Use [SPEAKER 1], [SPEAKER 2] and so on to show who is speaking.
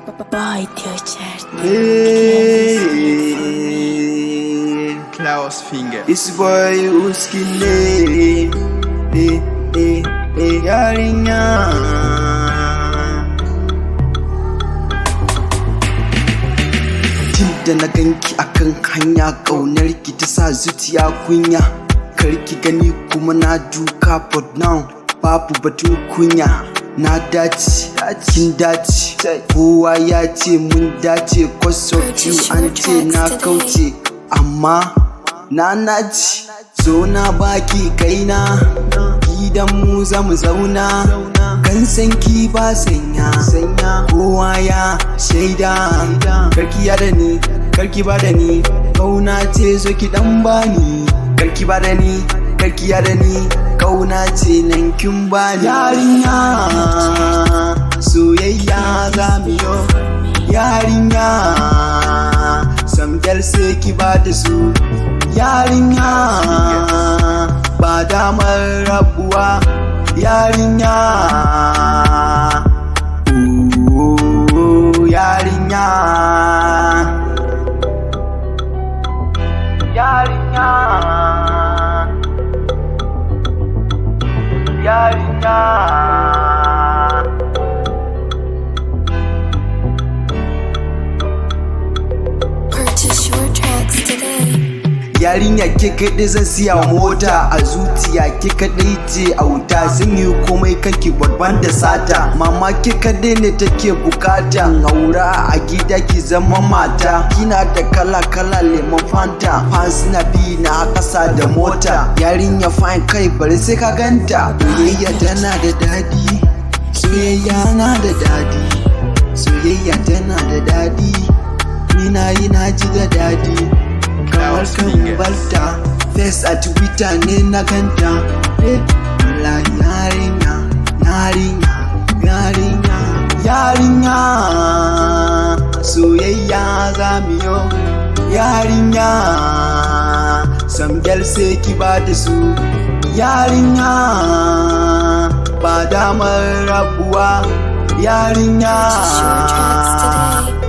[SPEAKER 1] Vay diyor içeride.
[SPEAKER 2] Klaus Finger.
[SPEAKER 3] This boy uskile yarinya. Tun da na ganki akan hanya, ƙaunar ki ta sa zuciya kunya. Karki gani kuma na duka, but now babu batun kunya. Na dace, kin dace, kowa ya ce mun dace. Cause of you an ce na kauce, amma na naci. Zo na baki kaina, gidan mu zamu zauna. Kan sanki ba sanya, kowa ya shaida. Karki ya da ni, karki ba da ni, kauna ce zo ki dan bani. Karki ba da ni, karki ya da ni, kauna ce nan kin bani. Yarinya, soyayya za mu yo. Yarinya, samgyal sai ki ba da su. Yarinya, ba damar rabuwa. Yarinya, yarinya, yarinya, yarinya.
[SPEAKER 1] Purchase your tracks today.
[SPEAKER 3] Yarinya ke kaɗai zan siya mota, a zuciya ke kaɗai ce a wuta. Zan yi komai kake babban da sata, mama ke kaɗai ne take bukata. Aura a gida ki zama mata, kina da kala lemon fanta. Fans na bi na ƙasa da mota. Yarinya fine kai bari sai ka ganta. Soyayya tana da dadi, soyayya na da dadi, soyayya tana da dadi. Ni na yi na ji da dadi. Kamar kan balta, face a Twitter ne na ganta. La yarinya, yarinya, yarinya, yarinya, soyayya za mu yo. Yarinya, samgyal sai ki ba da su. Yarinya, ba damar rabuwa. Yarinya.
[SPEAKER 1] Purchase your tracks today.